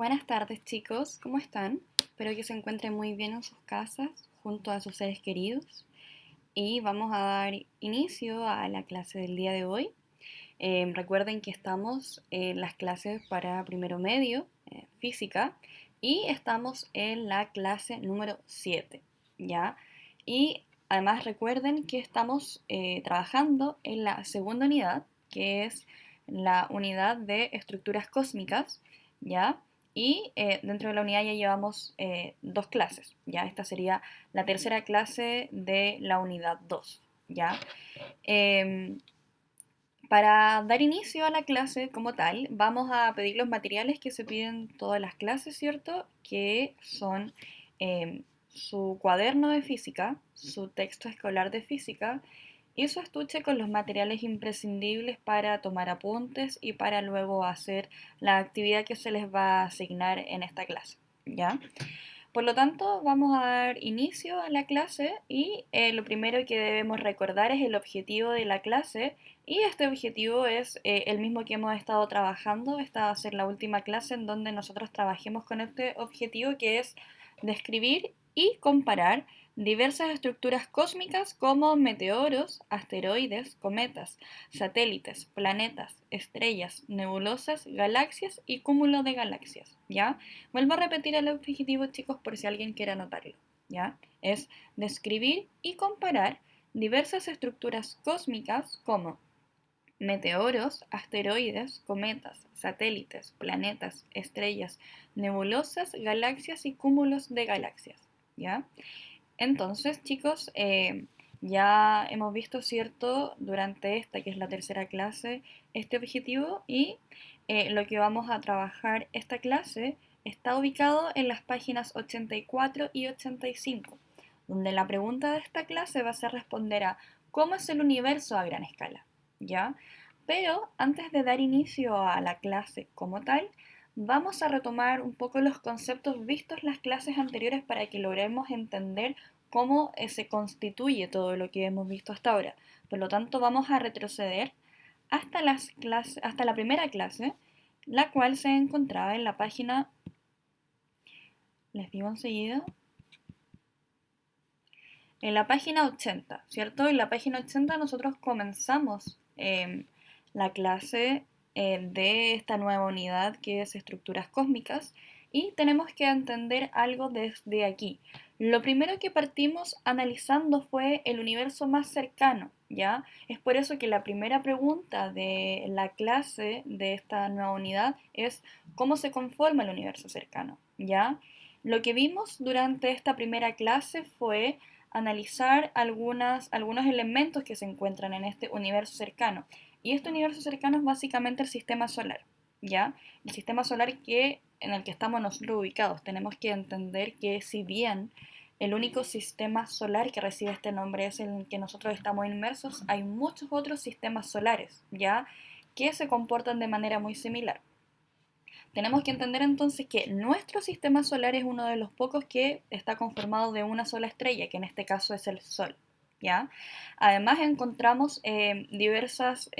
Buenas tardes chicos, ¿cómo están? Espero que se encuentren muy bien en sus casas, junto a sus seres queridos. Y vamos a dar inicio a la clase del día de hoy. Recuerden que estamos en las clases para primero medio, física, y estamos en la clase número 7, ¿ya? Y además recuerden que estamos trabajando en la segunda unidad, que es la unidad de estructuras cósmicas, ¿ya? Y dentro de la unidad ya llevamos dos clases, ¿ya? Esta sería la tercera clase de la unidad 2, ¿ya? Em, para dar inicio a la clase como tal, vamos a pedir los materiales que se piden todas las clases, ¿cierto? Que son su cuaderno de física, su texto escolar de física y su estuche con los materiales imprescindibles para tomar apuntes y para luego hacer la actividad que se les va a asignar en esta clase, ¿ya? Por lo tanto, vamos a dar inicio a la clase y lo primero que debemos recordar es el objetivo de la clase y este objetivo es el mismo que hemos estado trabajando. Esta va a ser la última clase en donde nosotros trabajemos con este objetivo que es describir y comparar diversas estructuras cósmicas como meteoros, asteroides, cometas, satélites, planetas, estrellas, nebulosas, galaxias y cúmulos de galaxias, ¿ya? Vuelvo a repetir el objetivo, chicos, por si alguien quiere anotarlo, ¿ya? Es describir y comparar diversas estructuras cósmicas como meteoros, asteroides, cometas, satélites, planetas, estrellas, nebulosas, galaxias y cúmulos de galaxias, ¿ya? Entonces, chicos, ya hemos visto, ¿cierto?, durante esta, que es la tercera clase, este objetivo y lo que vamos a trabajar esta clase está ubicado en las páginas 84 y 85, donde la pregunta de esta clase va a ser responder a ¿cómo es el universo a gran escala? ¿Ya? Pero antes de dar inicio a la clase como tal, vamos a retomar un poco los conceptos vistos en las clases anteriores para que logremos entender cómo se constituye todo lo que hemos visto hasta ahora. Por lo tanto, vamos a retroceder hasta la primera clase, la cual se encontraba en la página, les digo enseguida, en la página 80, ¿cierto? En la página 80 nosotros comenzamos la clase de esta nueva unidad que es estructuras cósmicas y tenemos que entender algo desde aquí. Lo primero que partimos analizando fue el universo más cercano, ¿ya? Es por eso que la primera pregunta de la clase de esta nueva unidad es ¿cómo se conforma el universo cercano? ¿Ya? Lo que vimos durante esta primera clase fue analizar algunos elementos que se encuentran en este universo cercano. Y este universo cercano es básicamente el sistema solar, ¿ya? El sistema solar en el que estamos nosotros ubicados. Tenemos que entender que si bien el único sistema solar que recibe este nombre es el en que nosotros estamos inmersos, hay muchos otros sistemas solares, ¿ya? Que se comportan de manera muy similar. Tenemos que entender entonces que nuestro sistema solar es uno de los pocos que está conformado de una sola estrella, que en este caso es el Sol. ¿Ya? Además encontramos diversos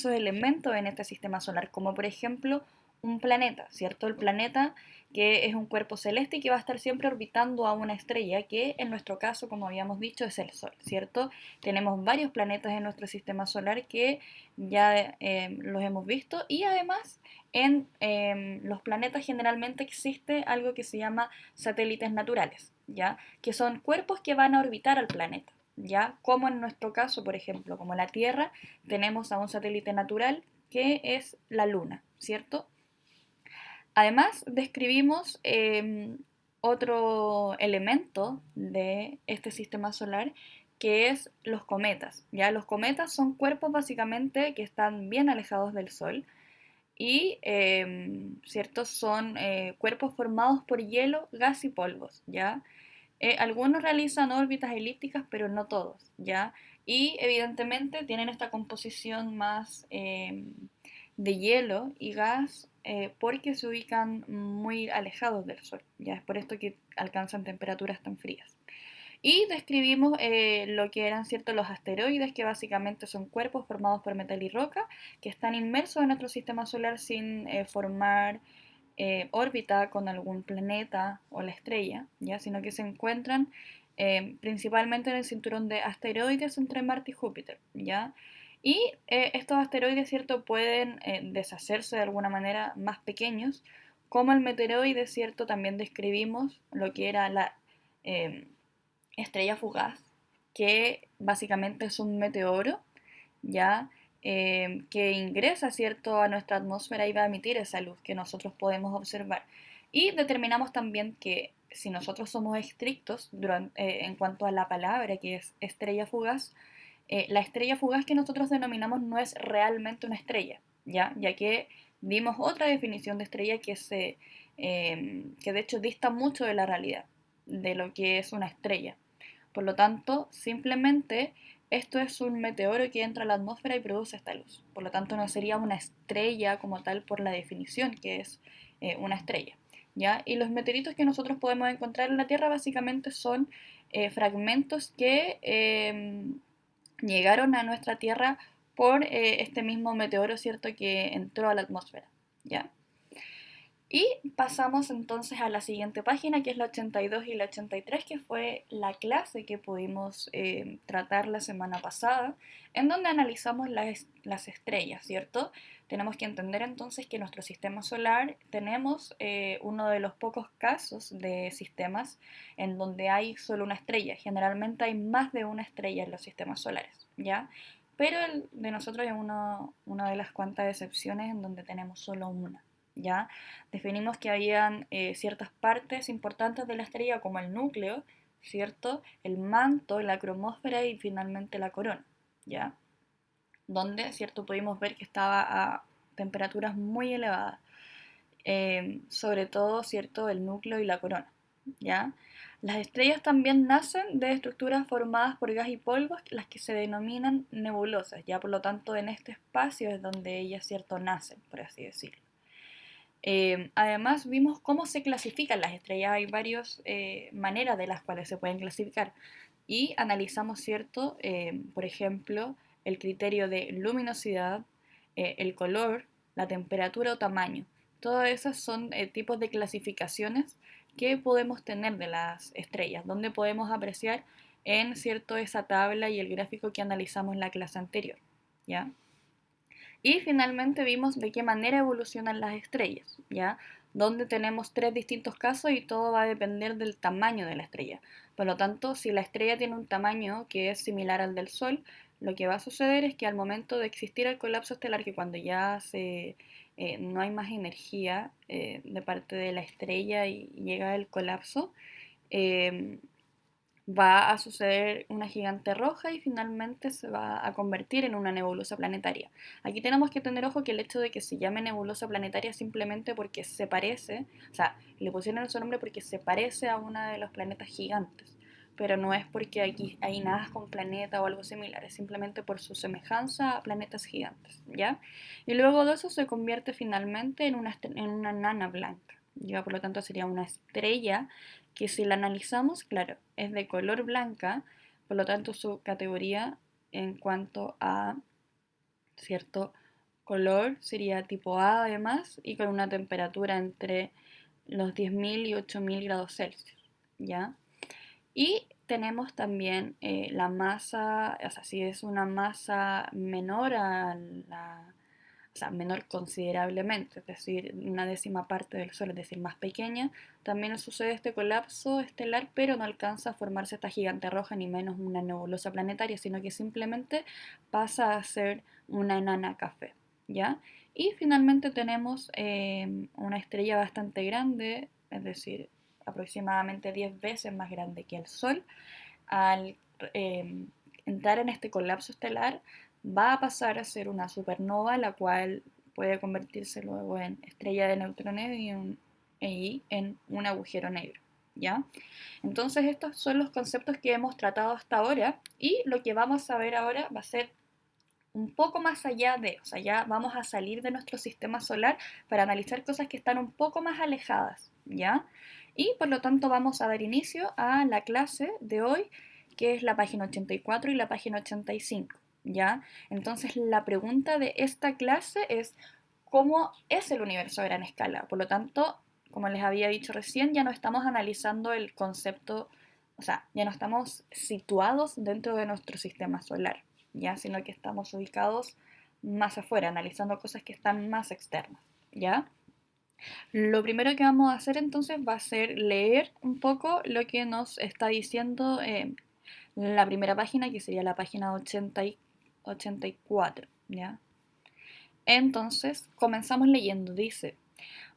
elementos en este sistema solar, como por ejemplo un planeta, ¿cierto? El planeta que es un cuerpo celeste y que va a estar siempre orbitando a una estrella, que en nuestro caso, como habíamos dicho, es el Sol, ¿cierto? Tenemos varios planetas en nuestro sistema solar que ya los hemos visto y además en los planetas generalmente existe algo que se llama satélites naturales, ¿ya? Que son cuerpos que van a orbitar al planeta, ¿ya? Como en nuestro caso, por ejemplo, como la Tierra, tenemos a un satélite natural que es la Luna, ¿cierto? Además, describimos otro elemento de este sistema solar que es los cometas, ¿ya? Los cometas son cuerpos básicamente que están bien alejados del Sol y ciertos son cuerpos formados por hielo, gas y polvos, ¿ya? Algunos realizan órbitas elípticas, pero no todos, ¿ya? Y evidentemente tienen esta composición más de hielo y gas porque se ubican muy alejados del Sol, ¿ya? Es por esto que alcanzan temperaturas tan frías. Y describimos lo que eran ciertos los asteroides, que básicamente son cuerpos formados por metal y roca, que están inmersos en nuestro sistema solar sin formar órbita con algún planeta o la estrella, ¿ya? Sino que se encuentran principalmente en el cinturón de asteroides entre Marte y Júpiter, ¿ya? Y estos asteroides, ¿cierto?, pueden deshacerse de alguna manera más pequeños, como el meteoroide, ¿cierto? También describimos lo que era la eh, estrella fugaz, que básicamente es un meteoro, ¿ya? Que ingresa, ¿cierto?, a nuestra atmósfera y va a emitir esa luz que nosotros podemos observar. Y determinamos también que si nosotros somos estrictos en cuanto a la palabra que es estrella fugaz, la estrella fugaz que nosotros denominamos no es realmente una estrella, ya que vimos otra definición de estrella que de hecho dista mucho de la realidad, de lo que es una estrella. Por lo tanto, simplemente esto es un meteoro que entra a la atmósfera y produce esta luz. Por lo tanto, no sería una estrella como tal por la definición que es una estrella. ¿Ya? Y los meteoritos que nosotros podemos encontrar en la Tierra básicamente son fragmentos que llegaron a nuestra Tierra por este mismo meteoro, ¿cierto?, que entró a la atmósfera. ¿Ya? Y pasamos entonces a la siguiente página, que es la 82 y la 83, que fue la clase que pudimos tratar la semana pasada, en donde analizamos las estrellas, ¿cierto? Tenemos que entender entonces que en nuestro sistema solar tenemos uno de los pocos casos de sistemas en donde hay solo una estrella. Generalmente hay más de una estrella en los sistemas solares, ¿ya? Pero el de nosotros es una de las cuantas excepciones en donde tenemos solo una, ¿ya? Definimos que habían ciertas partes importantes de la estrella como el núcleo, ¿cierto? El manto, la cromósfera y finalmente la corona, ¿ya? Donde, ¿cierto? Pudimos ver que estaba a temperaturas muy elevadas, sobre todo, ¿cierto? El núcleo y la corona, ¿ya? Las estrellas también nacen de estructuras formadas por gas y polvos, las que se denominan nebulosas, ¿ya? Por lo tanto, en este espacio es donde ellas, ¿cierto?, nacen, por así decirlo. Además, vimos cómo se clasifican las estrellas. Hay varias maneras de las cuales se pueden clasificar. Y analizamos, ¿cierto? Por ejemplo, el criterio de luminosidad, el color, la temperatura o tamaño. Todas esas son tipos de clasificaciones que podemos tener de las estrellas, donde podemos apreciar en, ¿cierto?, esa tabla y el gráfico que analizamos en la clase anterior, ¿ya? Y finalmente vimos de qué manera evolucionan las estrellas, ¿ya? Donde tenemos tres distintos casos y todo va a depender del tamaño de la estrella. Por lo tanto, si la estrella tiene un tamaño que es similar al del Sol, lo que va a suceder es que al momento de existir el colapso estelar, que cuando ya no hay más energía de parte de la estrella y llega el colapso, eh, va a suceder una gigante roja y finalmente se va a convertir en una nebulosa planetaria. Aquí tenemos que tener ojo que el hecho de que se llame nebulosa planetaria simplemente porque se parece, o sea, le pusieron ese nombre porque se parece a uno de los planetas gigantes, pero no es porque aquí hay nada con planeta o algo similar, es simplemente por su semejanza a planetas gigantes, ¿ya? Y luego de eso se convierte finalmente en una nana blanca, ¿ya? Por lo tanto sería una estrella que si la analizamos, claro, es de color blanca, por lo tanto su categoría en cuanto a cierto color sería tipo A además y con una temperatura entre los 10.000 y 8.000 grados Celsius, ¿ya? Y tenemos también la masa, o sea, si es una masa menor a la, o sea, menor considerablemente, es decir, una décima parte del Sol, es decir, más pequeña, también sucede este colapso estelar, pero no alcanza a formarse esta gigante roja ni menos una nebulosa planetaria, sino que simplemente pasa a ser una enana café, ¿ya? Y finalmente tenemos una estrella bastante grande, es decir, aproximadamente 10 veces más grande que el Sol. Al eh, entrar en este colapso estelar, va a pasar a ser una supernova, la cual puede convertirse luego en estrella de neutrones y en un agujero negro, ¿ya? Entonces estos son los conceptos que hemos tratado hasta ahora y lo que vamos a ver ahora va a ser un poco más allá de, o sea, ya vamos a salir de nuestro sistema solar para analizar cosas que están un poco más alejadas, ¿ya? Y por lo tanto vamos a dar inicio a la clase de hoy, que es la página 84 y la página 85, ¿ya? Entonces la pregunta de esta clase es, cómo es el universo a gran escala. Por lo tanto, como les había dicho recién, ya no estamos analizando el concepto, o sea, ya no estamos situados dentro de nuestro sistema solar, ya, sino que estamos ubicados más afuera, analizando cosas que están más externas, ¿ya? Lo primero que vamos a hacer entonces va a ser leer un poco lo que nos está diciendo la primera página, que sería la página 84, ¿ya? Entonces, comenzamos leyendo. Dice,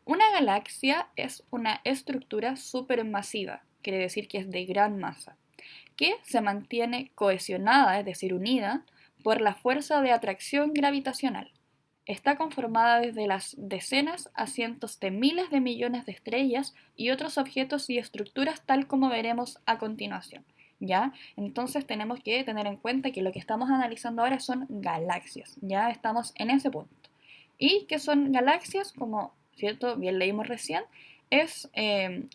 una galaxia es una estructura supermasiva, quiere decir que es de gran masa, que se mantiene cohesionada, es decir, unida, por la fuerza de atracción gravitacional. Está conformada desde las decenas a cientos de miles de millones de estrellas y otros objetos y estructuras tal como veremos a continuación. ¿Ya? Entonces tenemos que tener en cuenta que lo que estamos analizando ahora son galaxias, ya estamos en ese punto. Y que son galaxias, como cierto, bien leímos recién, es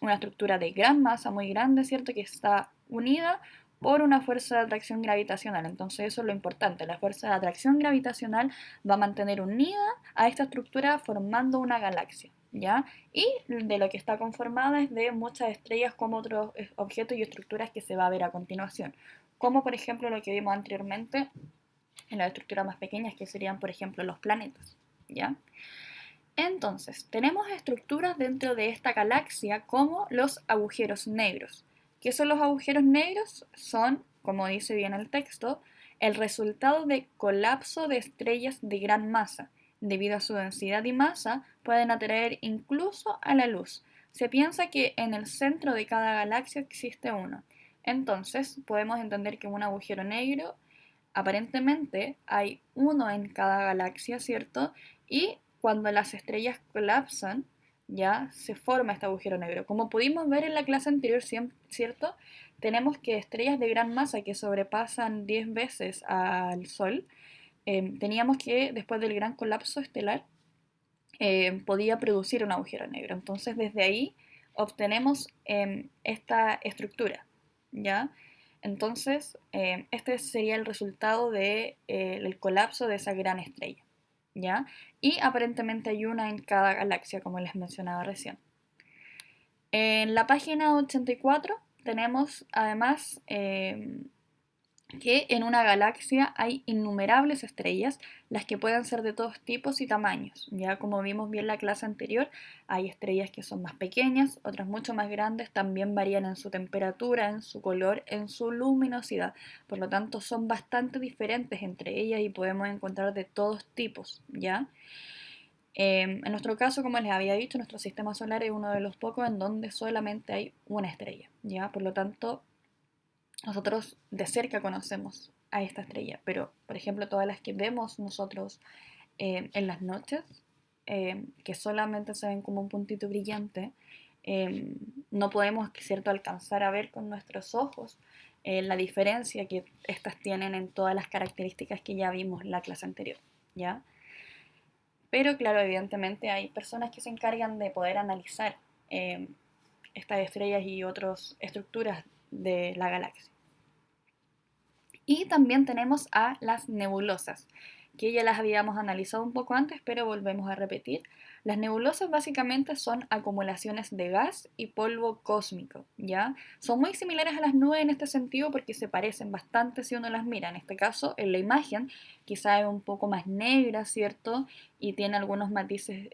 una estructura de gran masa, muy grande, cierto, que está unida por una fuerza de atracción gravitacional. Entonces eso es lo importante, la fuerza de atracción gravitacional va a mantener unida a esta estructura formando una galaxia, ¿ya? Y de lo que está conformada es de muchas estrellas como otros objetos y estructuras que se va a ver a continuación, como por ejemplo lo que vimos anteriormente en las estructuras más pequeñas que serían por ejemplo los planetas, ¿ya? Entonces, tenemos estructuras dentro de esta galaxia como los agujeros negros. ¿Qué son los agujeros negros? Son, como dice bien el texto, el resultado de colapso de estrellas de gran masa. Debido a su densidad y masa, pueden atraer incluso a la luz. Se piensa que en el centro de cada galaxia existe uno. Entonces, podemos entender que un agujero negro, aparentemente, hay uno en cada galaxia, ¿cierto? Y cuando las estrellas colapsan, ya se forma este agujero negro. Como pudimos ver en la clase anterior, ¿cierto? Tenemos que estrellas de gran masa que sobrepasan 10 veces al Sol, teníamos que después del gran colapso estelar, podía producir un agujero negro. Entonces desde ahí obtenemos esta estructura, ¿ya? Entonces, este sería el resultado del colapso de esa gran estrella, ¿ya? Y aparentemente hay una en cada galaxia, como les mencionaba recién. En la página 84 tenemos además que en una galaxia hay innumerables estrellas, las que pueden ser de todos tipos y tamaños. Ya como vimos bien en la clase anterior, hay estrellas que son más pequeñas, otras mucho más grandes, también varían en su temperatura, en su color, en su luminosidad. Por lo tanto, son bastante diferentes entre ellas y podemos encontrar de todos tipos, ¿ya? En nuestro caso, como les había dicho, nuestro sistema solar es uno de los pocos en donde solamente hay una estrella, ¿ya? Por lo tanto, nosotros de cerca conocemos a esta estrella, pero por ejemplo todas las que vemos nosotros en las noches, que solamente se ven como un puntito brillante, no podemos, ¿cierto?, alcanzar a ver con nuestros ojos la diferencia que estas tienen en todas las características que ya vimos en la clase anterior, ¿ya? Pero claro, evidentemente hay personas que se encargan de poder analizar eh, estas estrellas y otras estructuras de la galaxia. Y también tenemos a las nebulosas, que ya las habíamos analizado un poco antes, pero volvemos a repetir. Las nebulosas básicamente son acumulaciones de gas y polvo cósmico, ¿ya? Son muy similares a las nubes en este sentido porque se parecen bastante si uno las mira. En este caso, en la imagen, quizá es un poco más negra, ¿cierto? Y tiene algunos matices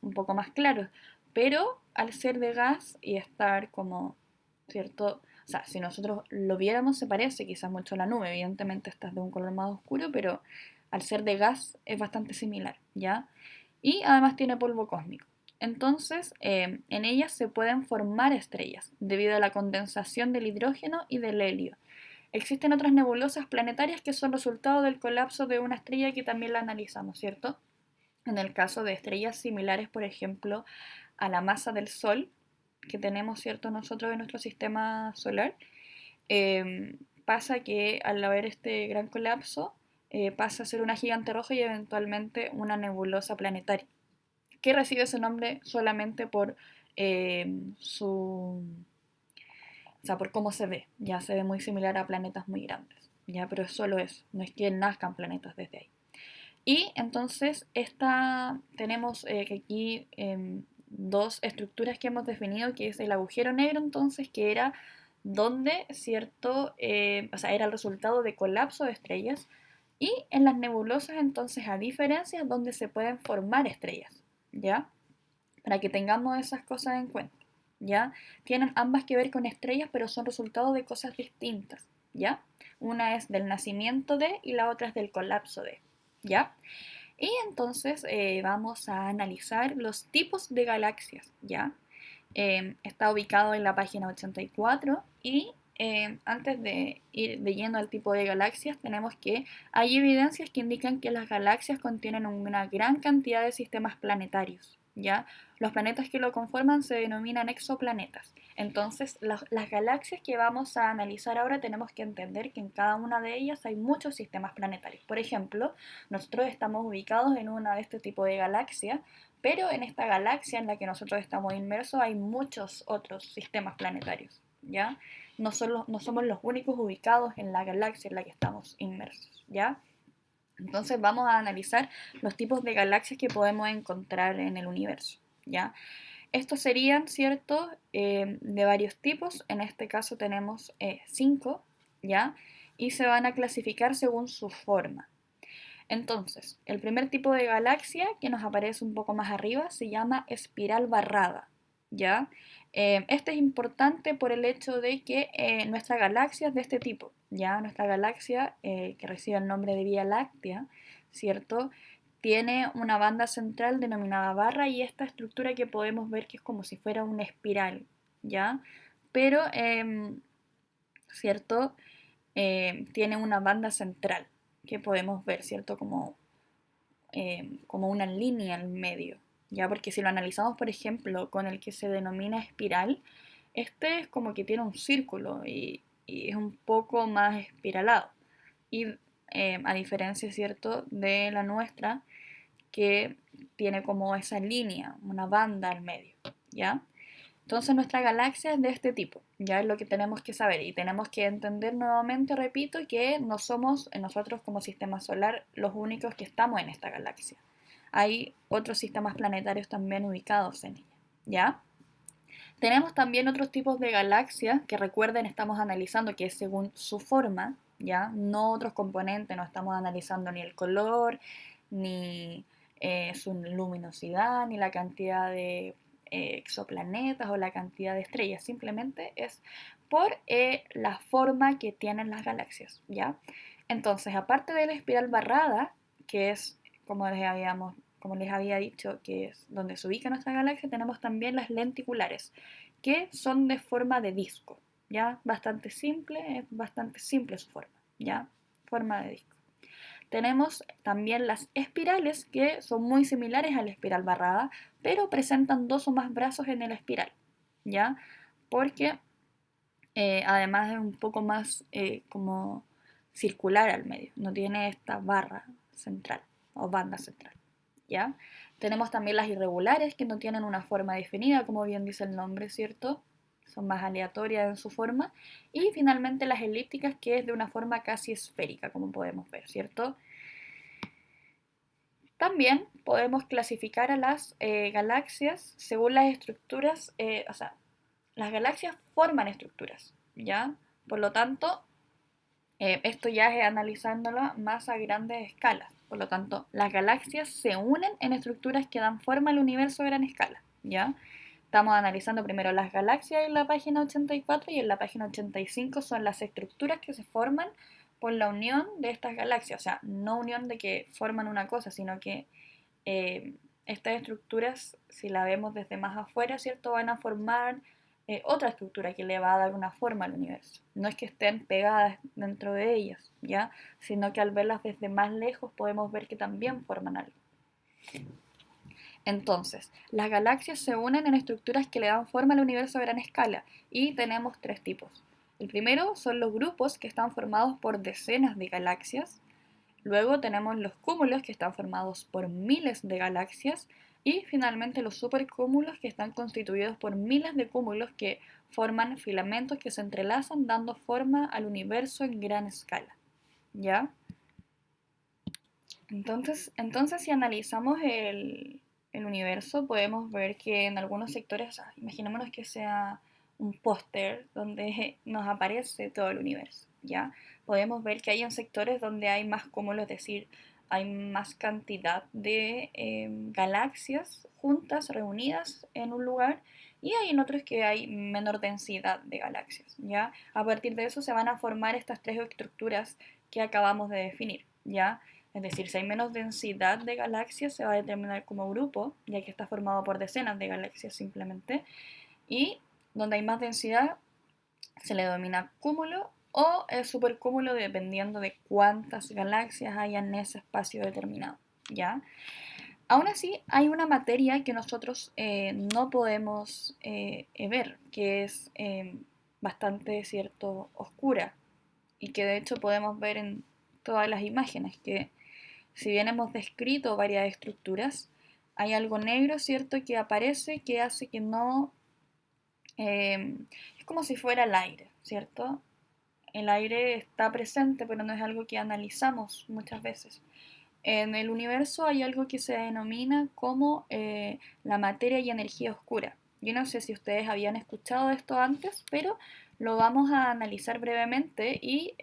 un poco más claros, pero al ser de gas y estar como, ¿cierto? O sea, si nosotros lo viéramos se parece quizás mucho a la nube, evidentemente esta es de un color más oscuro, pero al ser de gas es bastante similar, ¿ya? Y además tiene polvo cósmico. Entonces, en ellas se pueden formar estrellas debido a la condensación del hidrógeno y del helio. Existen otras nebulosas planetarias que son resultado del colapso de una estrella que también la analizamos, ¿cierto? En el caso de estrellas similares, por ejemplo, a la masa del Sol, que tenemos, ¿cierto?, nosotros en nuestro sistema solar, pasa que al haber este gran colapso, pasa a ser una gigante roja y eventualmente una nebulosa planetaria, que recibe ese nombre solamente por o sea, por cómo se ve. Ya se ve muy similar a planetas muy grandes, ya, pero es solo eso, no es que nazcan planetas desde ahí. Y entonces tenemos que aquí dos estructuras que hemos definido, que es el agujero negro, entonces, que era donde, ¿cierto? O sea, era el resultado de colapso de estrellas. Y en las nebulosas, entonces, a diferencia, donde se pueden formar estrellas, ¿ya? Para que tengamos esas cosas en cuenta, ¿ya? Tienen ambas que ver con estrellas, pero son resultado de cosas distintas, ¿ya? Una es del nacimiento de y la otra es del colapso de, ¿ya? Y entonces vamos a analizar los tipos de galaxias, ¿ya? Está ubicado en la página 84 y antes de ir de lleno al tipo de galaxias, tenemos que hay evidencias que indican que las galaxias contienen una gran cantidad de sistemas planetarios, ¿ya? Los planetas que lo conforman se denominan exoplanetas. Entonces, las galaxias que vamos a analizar ahora tenemos que entender que en cada una de ellas hay muchos sistemas planetarios. Por ejemplo, nosotros estamos ubicados en una de este tipo de galaxias, pero en esta galaxia en la que nosotros estamos inmersos hay muchos otros sistemas planetarios, ¿ya? No somos los únicos ubicados en la galaxia en la que estamos inmersos, ¿ya? Entonces vamos a analizar los tipos de galaxias que podemos encontrar en el universo, ¿ya? Estos serían, ¿cierto?, de varios tipos. En este caso tenemos 5, ¿ya? Y se van a clasificar según su forma. Entonces, el primer tipo de galaxia que nos aparece un poco más arriba se llama espiral barrada, ¿ya? Este es importante por el hecho de que nuestra galaxia es de este tipo, ¿ya? Nuestra galaxia, que recibe el nombre de Vía Láctea, ¿cierto? Tiene una banda central denominada barra y esta estructura que podemos ver que es como si fuera una espiral, ¿ya? Pero, ¿cierto? Tiene una banda central que podemos ver, ¿cierto? Como una línea al medio, ¿ya? Porque si lo analizamos, por ejemplo, con el que se denomina espiral, este es como que tiene un círculo y es un poco más espiralado. Y a diferencia, ¿cierto?, de la nuestra, que tiene como esa línea, una banda al medio, ¿ya? Entonces nuestra galaxia es de este tipo, ya es lo que tenemos que saber y tenemos que entender nuevamente, repito, que no somos nosotros como sistema solar los únicos que estamos en esta galaxia. Hay otros sistemas planetarios también ubicados en ella, ¿ya? Tenemos también otros tipos de galaxias que recuerden estamos analizando que es según su forma, ¿ya? No otros componentes, no estamos analizando ni el color, ni su luminosidad, ni la cantidad de exoplanetas o la cantidad de estrellas, simplemente es por la forma que tienen las galaxias, ¿ya? Entonces, aparte de la espiral barrada, que es como les había dicho, que es donde se ubica nuestra galaxia, tenemos también las lenticulares, que son de forma de disco, ¿ya? Es bastante simple su forma, ¿ya? Forma de disco. Tenemos también las espirales, que son muy similares a la espiral barrada, pero presentan dos o más brazos en el espiral, ¿ya? Porque además es un poco más como circular al medio, no tiene esta barra central o banda central, ¿ya? Tenemos también las irregulares, que no tienen una forma definida, como bien dice el nombre, ¿cierto? Son más aleatorias en su forma. Y finalmente las elípticas, que es de una forma casi esférica, como podemos ver, ¿cierto? También podemos clasificar a las galaxias según las estructuras, o sea, las galaxias forman estructuras, ¿ya? Por lo tanto, esto ya es analizándolo más a grandes escalas. Por lo tanto, las galaxias se unen en estructuras que dan forma al universo a gran escala, ¿ya? Estamos analizando primero las galaxias en la página 84 y en la página 85 son las estructuras que se forman por la unión de estas galaxias. O sea, no unión de que forman una cosa, sino que eh, estas estructuras, si la vemos desde más afuera, ¿cierto?, van a formar otra estructura que le va a dar una forma al universo. No es que estén pegadas dentro de ellas, ¿ya? Sino que al verlas desde más lejos podemos ver que también forman algo. Entonces, las galaxias se unen en estructuras que le dan forma al universo a gran escala y tenemos tres tipos. El primero son los grupos, que están formados por decenas de galaxias. Luego tenemos los cúmulos, que están formados por miles de galaxias. Y finalmente los supercúmulos, que están constituidos por miles de cúmulos que forman filamentos que se entrelazan dando forma al universo en gran escala, ¿ya? Entonces si analizamos el universo, podemos ver que en algunos sectores, imaginémonos que sea un póster donde nos aparece todo el universo, ¿ya? Podemos ver que hay en sectores donde hay más cúmulos, es decir, hay más cantidad de galaxias juntas, reunidas en un lugar, y hay en otros que hay menor densidad de galaxias, ¿ya? A partir de eso se van a formar estas tres estructuras que acabamos de definir, ¿ya? Es decir, si hay menos densidad de galaxias, se va a determinar como grupo, ya que está formado por decenas de galaxias simplemente. Y donde hay más densidad, se le denomina cúmulo o supercúmulo, dependiendo de cuántas galaxias hay en ese espacio determinado. ¿Ya? Aún así, hay una materia que nosotros no podemos ver, que es bastante, cierto, oscura, y que de hecho podemos ver en todas las imágenes, que si bien hemos descrito varias estructuras, hay algo negro, ¿cierto?, que aparece, que hace que no... es como si fuera el aire, ¿cierto? El aire está presente, pero no es algo que analizamos muchas veces. En el universo hay algo que se denomina como la materia y energía oscura. Yo no sé si ustedes habían escuchado esto antes, pero lo vamos a analizar brevemente y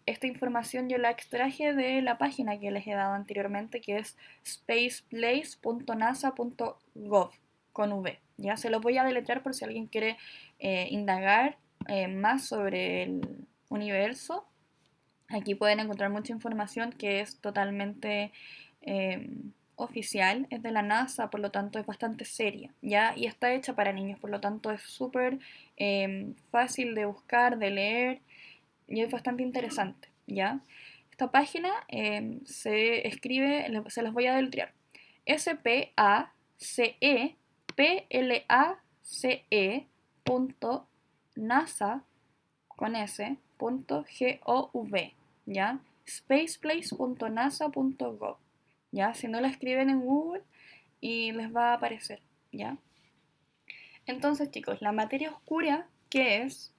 esta información yo la extraje de la página que les he dado anteriormente, que es spaceplace.nasa.gov con V. Ya se lo voy a deletrear por si alguien quiere indagar más sobre el universo. Aquí pueden encontrar mucha información que es totalmente eh, oficial, es de la NASA, por lo tanto es bastante seria, ¿ya? Y está hecha para niños, por lo tanto es súper fácil de buscar, de leer, y es bastante interesante, ¿ya? Esta página se escribe, se las voy a deletrear, spaceplace punto NASA con s punto gov, ¿ya? spaceplace.nasa.gov, ¿ya? Si no la escriben en Google y les va a aparecer, ¿ya? Entonces, chicos, la materia oscura, ¿qué es?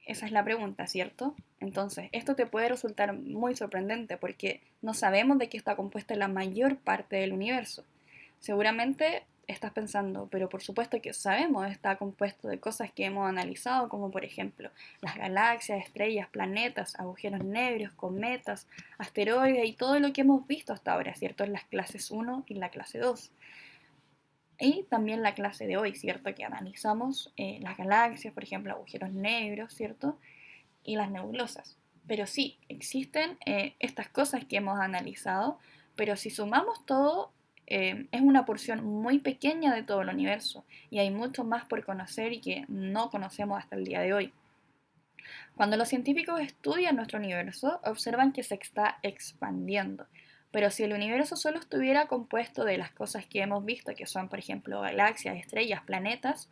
Esa es la pregunta, ¿cierto? Entonces, esto te puede resultar muy sorprendente porque no sabemos de qué está compuesta la mayor parte del universo. Seguramente estás pensando, pero por supuesto que sabemos, está compuesto de cosas que hemos analizado, como por ejemplo las galaxias, estrellas, planetas, agujeros negros, cometas, asteroides y todo lo que hemos visto hasta ahora, ¿cierto? En las clases 1 y la clase 2. Y también la clase de hoy, ¿cierto? Que analizamos las galaxias, por ejemplo, agujeros negros, ¿cierto? Y las nebulosas. Pero sí, existen estas cosas que hemos analizado, pero si sumamos todo, es una porción muy pequeña de todo el universo y hay mucho más por conocer y que no conocemos hasta el día de hoy. Cuando los científicos estudian nuestro universo, observan que se está expandiendo. Pero si el universo solo estuviera compuesto de las cosas que hemos visto, que son, por ejemplo, galaxias, estrellas, planetas,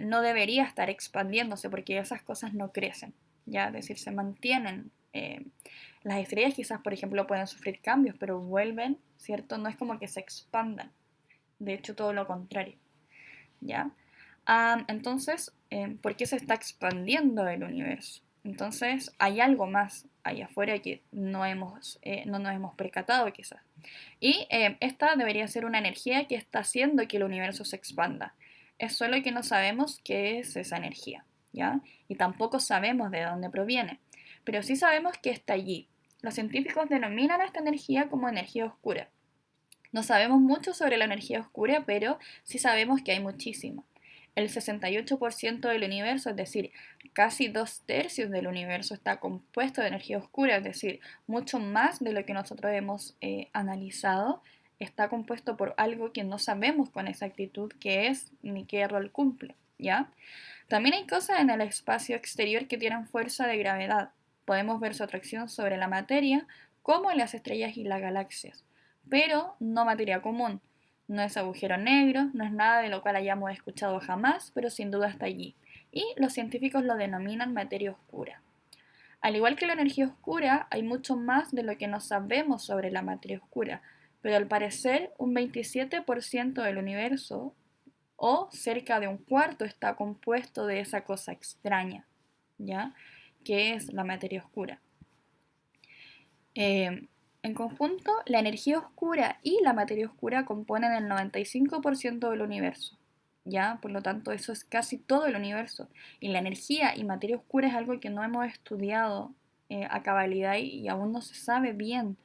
no debería estar expandiéndose porque esas cosas no crecen, ¿ya? Es decir, se mantienen. Las estrellas quizás, por ejemplo, pueden sufrir cambios, pero vuelven, ¿cierto? No es como que se expandan. De hecho, todo lo contrario, ¿ya? Entonces, ¿por qué se está expandiendo el universo? Entonces, hay algo más allá afuera que no nos hemos percatado quizás. Y esta debería ser una energía que está haciendo que el universo se expanda. Es solo que no sabemos qué es esa energía, ¿ya? Y tampoco sabemos de dónde proviene. Pero sí sabemos que está allí. Los científicos denominan a esta energía como energía oscura. No sabemos mucho sobre la energía oscura, pero sí sabemos que hay muchísima. El 68% del universo, es decir, casi 2/3 del universo está compuesto de energía oscura, es decir, mucho más de lo que nosotros hemos analizado, está compuesto por algo que no sabemos con exactitud qué es ni qué rol cumple, ¿ya? También hay cosas en el espacio exterior que tienen fuerza de gravedad. Podemos ver su atracción sobre la materia, como en las estrellas y las galaxias, pero no materia común. No es agujero negro, no es nada de lo cual hayamos escuchado jamás, pero sin duda está allí. Y los científicos lo denominan materia oscura. Al igual que la energía oscura, hay mucho más de lo que no sabemos sobre la materia oscura, pero al parecer un 27% del universo o cerca de un cuarto está compuesto de esa cosa extraña, ¿ya? Que es la materia oscura. En conjunto, la energía oscura y la materia oscura componen el 95% del universo, ¿ya? Por lo tanto, eso es casi todo el universo. Y la energía y materia oscura es algo que no hemos estudiado a cabalidad y aún no se sabe bien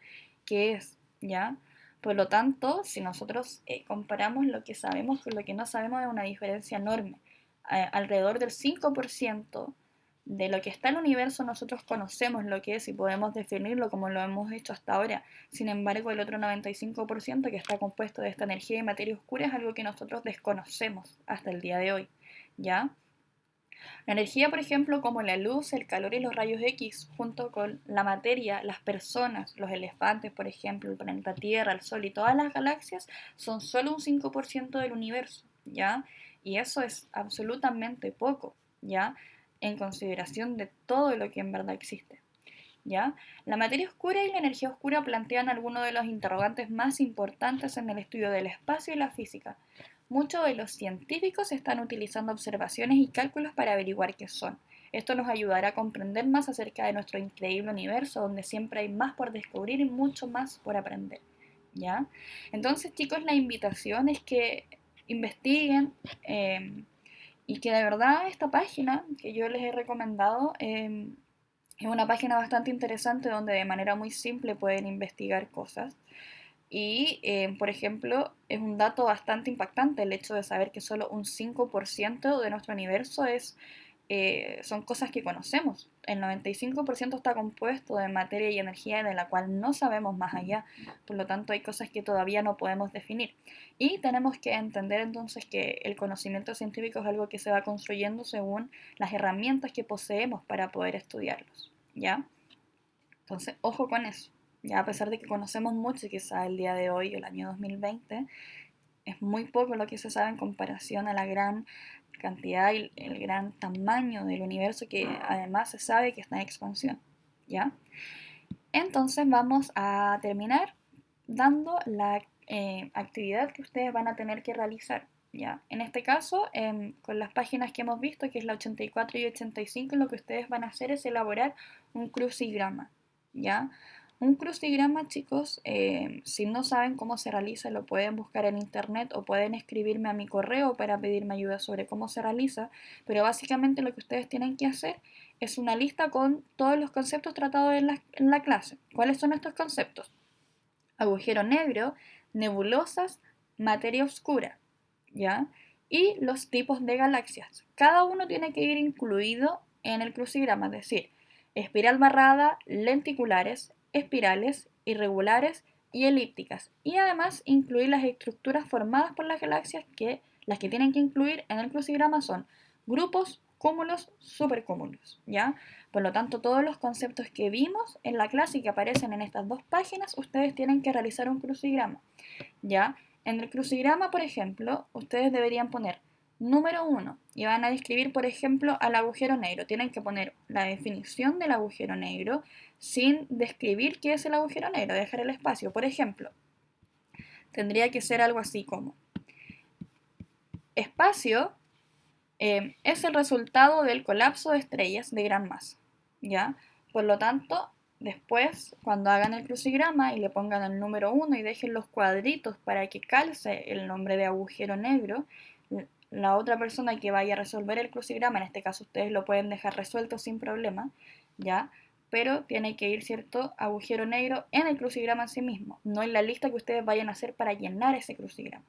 qué es, ¿ya? Por lo tanto, si nosotros comparamos lo que sabemos con lo que no sabemos, es una diferencia enorme. Alrededor del 5% de lo que está en el universo nosotros conocemos lo que es y podemos definirlo como lo hemos hecho hasta ahora. Sin embargo, el otro 95% que está compuesto de esta energía y materia oscura es algo que nosotros desconocemos hasta el día de hoy, ¿ya? La energía, por ejemplo, como la luz, el calor y los rayos X, junto con la materia, las personas, los elefantes, por ejemplo, el planeta Tierra, el Sol y todas las galaxias, son solo un 5% del universo, ¿ya? Y eso es absolutamente poco, ¿ya? En consideración de todo lo que en verdad existe, ¿ya? La materia oscura y la energía oscura plantean algunos de los interrogantes más importantes en el estudio del espacio y la física. Muchos de los científicos están utilizando observaciones y cálculos para averiguar qué son. Esto nos ayudará a comprender más acerca de nuestro increíble universo, donde siempre hay más por descubrir y mucho más por aprender, ¿ya? Entonces, chicos, la invitación es que investiguen y que de verdad esta página que yo les he recomendado es una página bastante interesante donde de manera muy simple pueden investigar cosas. Y, por ejemplo, es un dato bastante impactante el hecho de saber que solo un 5% de nuestro universo son cosas que conocemos. El 95% está compuesto de materia y energía de la cual no sabemos más allá. Por lo tanto, hay cosas que todavía no podemos definir. Y tenemos que entender entonces que el conocimiento científico es algo que se va construyendo según las herramientas que poseemos para poder estudiarlos, ¿ya? Entonces, ojo con eso. Ya a pesar de que conocemos mucho, quizá el día de hoy, el año 2020, es muy poco lo que se sabe en comparación a la gran cantidad y el gran tamaño del universo que además se sabe que está en expansión, ¿ya? Entonces vamos a terminar dando la actividad que ustedes van a tener que realizar, ¿ya? En este caso, con las páginas que hemos visto, que es la 84 y 85, lo que ustedes van a hacer es elaborar un crucigrama, ¿ya? Un crucigrama, chicos, si no saben cómo se realiza, lo pueden buscar en internet o pueden escribirme a mi correo para pedirme ayuda sobre cómo se realiza, pero básicamente lo que ustedes tienen que hacer es una lista con todos los conceptos tratados en la clase. ¿Cuáles son estos conceptos? Agujero negro, nebulosas, materia oscura, ¿ya? Y los tipos de galaxias. Cada uno tiene que ir incluido en el crucigrama, es decir, espiral barrada, lenticulares, espirales, irregulares y elípticas. Y además incluir las estructuras formadas por las galaxias que las que tienen que incluir en el crucigrama son grupos, cúmulos, supercúmulos, ¿ya? Por lo tanto, todos los conceptos que vimos en la clase y que aparecen en estas dos páginas, ustedes tienen que realizar un crucigrama, ¿ya? En el crucigrama, por ejemplo, ustedes deberían poner número 1 y van a describir, por ejemplo, al agujero negro. Tienen que poner la definición del agujero negro sin describir qué es el agujero negro, dejar el espacio. Por ejemplo, tendría que ser algo así como espacio es el resultado del colapso de estrellas de gran masa, ¿ya? Por lo tanto, después, cuando hagan el crucigrama y le pongan el número 1 y dejen los cuadritos para que calce el nombre de agujero negro, la otra persona que vaya a resolver el crucigrama, en este caso ustedes lo pueden dejar resuelto sin problema, ¿ya? Pero tiene que ir cierto agujero negro en el crucigrama en sí mismo, no en la lista que ustedes vayan a hacer para llenar ese crucigrama,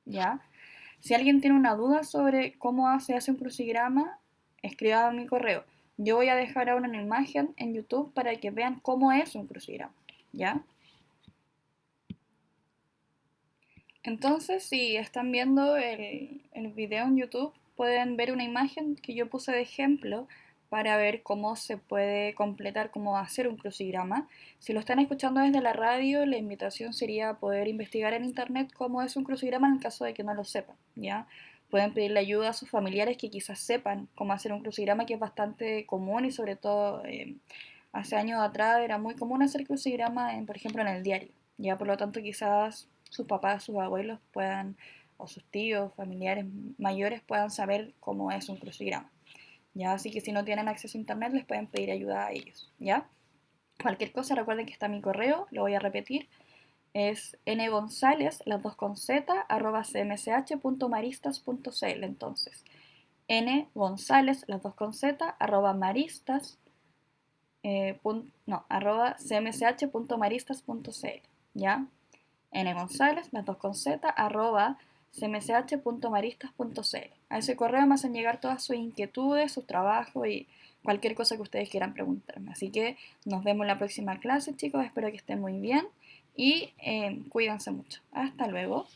¿ya? Si alguien tiene una duda sobre cómo se hace un crucigrama, escriba a mi correo. Yo voy a dejar ahora una imagen en YouTube para que vean cómo es un crucigrama, ¿ya? Entonces, si están viendo el video en YouTube, pueden ver una imagen que yo puse de ejemplo para ver cómo se puede completar, cómo hacer un crucigrama. Si lo están escuchando desde la radio, la invitación sería poder investigar en internet cómo es un crucigrama en el caso de que no lo sepan, ¿ya? Pueden pedirle ayuda a sus familiares que quizás sepan cómo hacer un crucigrama, que es bastante común y sobre todo hace años atrás era muy común hacer crucigrama, por ejemplo, en el diario. Ya por lo tanto quizás sus papás, sus abuelos puedan, o sus tíos, familiares mayores puedan saber cómo es un crucigrama. ¿Ya? Así que si no tienen acceso a internet les pueden pedir ayuda a ellos, ¿ya? Cualquier cosa, recuerden que está mi correo, lo voy a repetir, es ngonzalez, las dos con z, arroba cmsh.maristas.cl. Entonces, ngonzalez, las dos con z, arroba maristas, arroba cmsh.maristas.cl, ¿ya? ngonzalez, las dos con z, arroba cmsh.maristas.cl. A ese correo me hacen llegar todas sus inquietudes, sus trabajos y cualquier cosa que ustedes quieran preguntarme. Así que nos vemos en la próxima clase, chicos. Espero que estén muy bien y cuídense mucho. Hasta luego.